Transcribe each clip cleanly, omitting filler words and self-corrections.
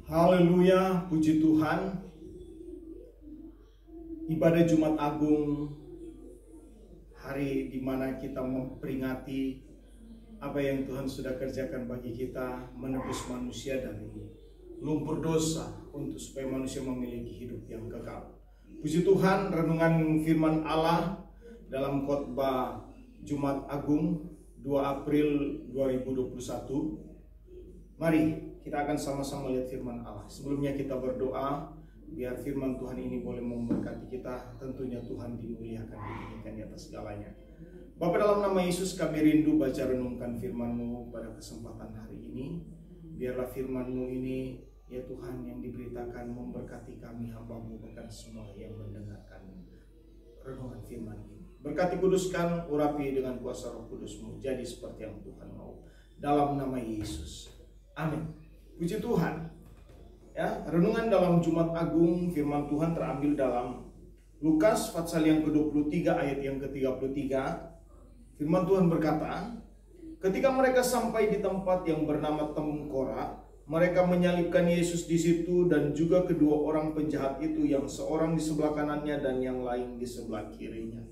Haleluya, puji Tuhan. Ibadah Jumat Agung, hari di mana kita memperingati apa yang Tuhan sudah kerjakan bagi kita, menebus manusia dari lumpur dosa untuk supaya manusia memiliki hidup yang kekal. Puji Tuhan, renungan firman Allah dalam khotbah Jumat Agung 2 April 2021. Mari kita akan sama-sama lihat firman Allah. Sebelumnya kita berdoa biar firman Tuhan ini boleh memberkati kita. Tentunya Tuhan dimuliakan, ditinggikan di atas segalanya. Bapa, dalam nama Yesus kami rindu baca renungkan firman-Mu pada kesempatan hari ini. Biarlah firman-Mu ini, ya Tuhan, yang diberitakan memberkati kami hamba-Mu, bahkan semua yang mendengarkan renungan firman ini. Berkati, kuduskan, urapi dengan kuasa Roh Kudus-Mu, jadi seperti yang Tuhan mau. Dalam nama Yesus, amin. Puji Tuhan. Ya, renungan dalam Jumat Agung, firman Tuhan terambil dalam Lukas pasal yang ke-23 ayat yang ke-33. Firman Tuhan berkata, ketika mereka sampai di tempat yang bernama Tengkorak, mereka menyalibkan Yesus di situ dan juga kedua orang penjahat itu, yang seorang di sebelah kanannya dan yang lain di sebelah kirinya.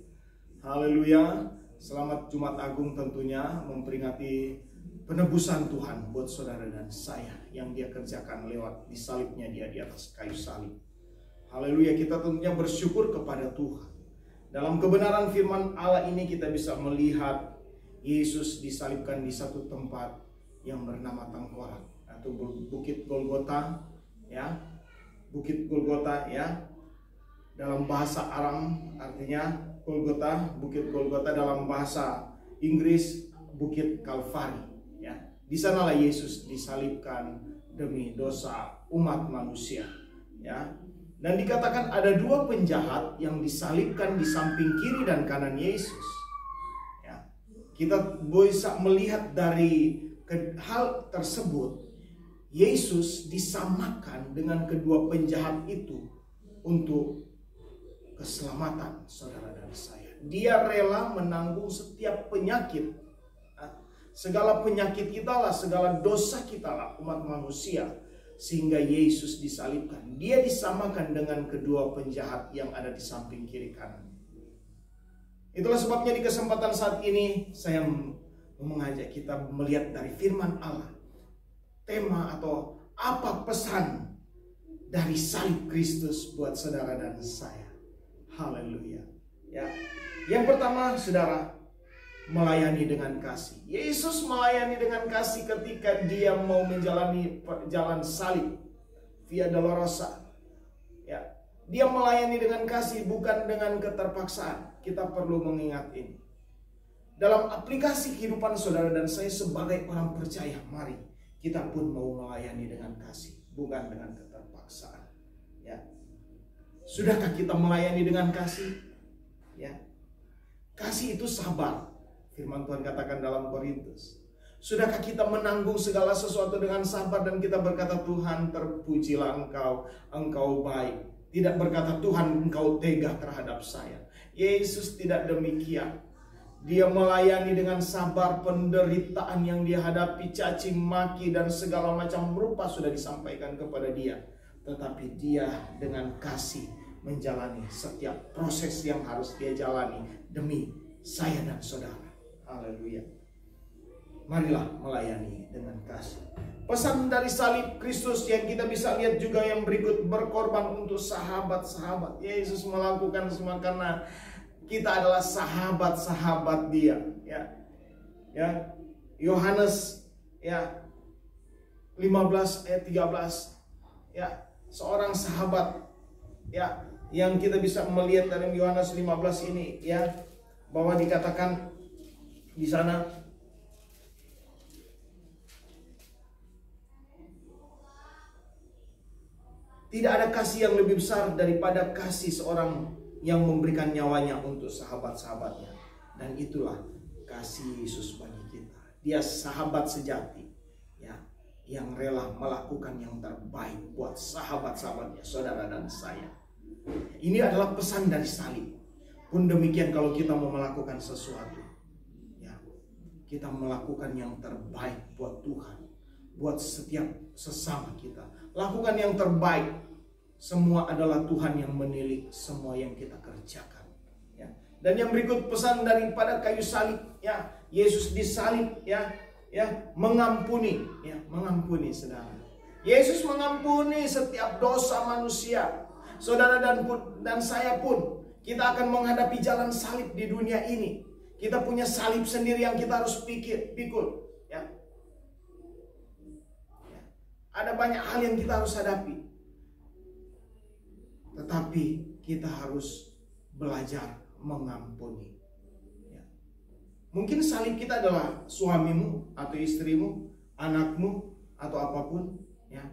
Haleluya. Selamat Jumat Agung, tentunya memperingati penebusan Tuhan buat saudara dan saya yang Dia kerjakan lewat disalibnya Dia di atas kayu salib. Haleluya, kita tentunya bersyukur kepada Tuhan. Dalam kebenaran firman Allah ini kita bisa melihat Yesus disalibkan di satu tempat yang bernama Tengkorak atau Bukit Golgota, ya. Bukit Golgota, ya. Dalam bahasa Aram artinya Golgota, Bukit Golgota, dalam bahasa Inggris Bukit Kalvari. Ya, di sanalah Yesus disalibkan demi dosa umat manusia. Ya, dan dikatakan ada dua penjahat yang disalibkan di samping kiri dan kanan Yesus. Ya, kita bisa melihat dari hal tersebut, Yesus disamakan dengan kedua penjahat itu untuk keselamatan saudara dan saya. Dia rela menanggung setiap penyakit. Segala penyakit kita lah, segala dosa kita lah, umat manusia. Sehingga Yesus disalibkan. Dia disamakan dengan kedua penjahat yang ada di samping kiri kanan. Itulah sebabnya di kesempatan saat ini saya mengajak kita melihat dari firman Allah. Tema atau apa pesan dari salib Kristus buat saudara dan saya. Haleluya. Ya. Yang pertama, saudara, melayani dengan kasih. Yesus melayani dengan kasih ketika Dia mau menjalani jalan salib via dolorosa. Ya, Dia melayani dengan kasih, bukan dengan keterpaksaan. Kita perlu mengingat ini. Dalam aplikasi kehidupan saudara dan saya sebagai orang percaya, mari kita pun mau melayani dengan kasih, bukan dengan keterpaksaan. Ya. Sudahkah kita melayani dengan kasih? Ya. Kasih itu sabar. Firman Tuhan katakan dalam Korintus. Sudahkah kita menanggung segala sesuatu dengan sabar dan kita berkata, Tuhan, terpujilah Engkau, Engkau baik. Tidak berkata, Tuhan, Engkau tega terhadap saya. Yesus tidak demikian. Dia melayani dengan sabar penderitaan yang dia hadapi, caci maki dan segala macam rupa sudah disampaikan kepada dia. Tetapi dia dengan kasih menjalani setiap proses yang harus dia jalani demi saya dan saudara. Haleluya. Marilah melayani dengan kasih. Pesan dari salib Kristus yang kita bisa lihat juga yang berikut, berkorban untuk sahabat-sahabat. Yesus melakukan semua karena kita adalah sahabat-sahabat Dia. Ya, ya. Yohanes, ya, 15 ayat 13. Ya, seorang sahabat, ya, yang kita bisa melihat dalam Yohanes 15 ini, ya, bahwa dikatakan di sana tidak ada kasih yang lebih besar daripada kasih seorang yang memberikan nyawanya untuk sahabat-sahabatnya. Dan itulah kasih Yesus bagi kita. Dia sahabat sejati, ya, yang rela melakukan yang terbaik buat sahabat-sahabatnya, saudara dan saya. Ini adalah pesan dari salib. Pun demikian kalau kita mau melakukan sesuatu, kita melakukan yang terbaik buat Tuhan, buat setiap sesama kita. Lakukan yang terbaik. Semua adalah Tuhan yang menilik semua yang kita kerjakan. Ya. Dan yang berikut pesan daripada kayu salib, ya, Yesus disalib, ya, mengampuni, mengampuni saudara. Yesus mengampuni setiap dosa manusia. Saudara dan saya pun, kita akan menghadapi jalan salib di dunia ini. Kita punya salib sendiri yang kita harus pikul. Ya. Ada banyak hal yang kita harus hadapi. Tetapi kita harus belajar mengampuni. Ya. Mungkin salib kita adalah suamimu atau istrimu, anakmu atau apapun. Ya.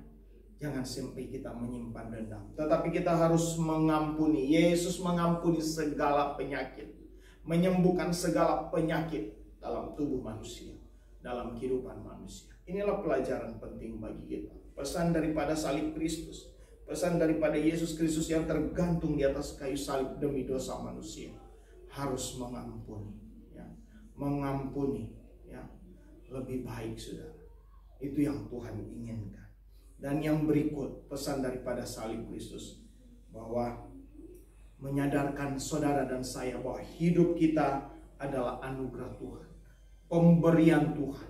Jangan sampai kita menyimpan dendam. Tetapi kita harus mengampuni. Yesus mengampuni segala penyakit. Menyembuhkan segala penyakit dalam tubuh manusia, dalam kehidupan manusia. Inilah pelajaran penting bagi kita. Pesan daripada salib Kristus, pesan daripada Yesus Kristus yang tergantung di atas kayu salib demi dosa manusia, harus mengampuni, ya. Mengampuni, ya. Lebih baik, saudara. Itu yang Tuhan inginkan. Dan yang berikut pesan daripada salib Kristus, bahwa menyadarkan saudara dan saya bahwa hidup kita adalah anugerah Tuhan, pemberian Tuhan,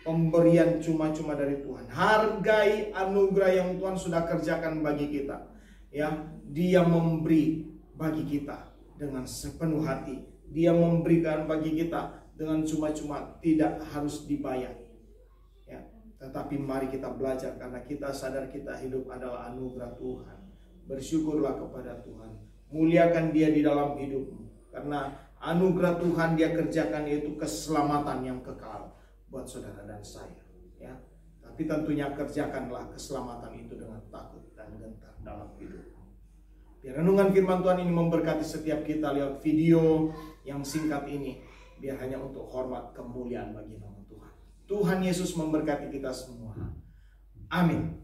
pemberian cuma-cuma dari Tuhan. Hargai anugerah yang Tuhan sudah kerjakan bagi kita. Ya, Dia memberi bagi kita dengan sepenuh hati. Dia memberikan bagi kita dengan cuma-cuma, tidak harus dibayar. Ya, tetapi mari kita belajar karena kita sadar kita hidup adalah anugerah Tuhan. Bersyukurlah kepada Tuhan. Muliakan Dia di dalam hidupmu. Karena anugerah Tuhan Dia kerjakan, yaitu keselamatan yang kekal buat saudara dan saya. Ya. Tapi tentunya kerjakanlah keselamatan itu dengan takut dan gentar dalam hidupmu. Biar renungan firman Tuhan ini memberkati setiap kita lewat video yang singkat ini. Biar hanya untuk hormat kemuliaan bagi nama Tuhan. Tuhan Yesus memberkati kita semua. Amin.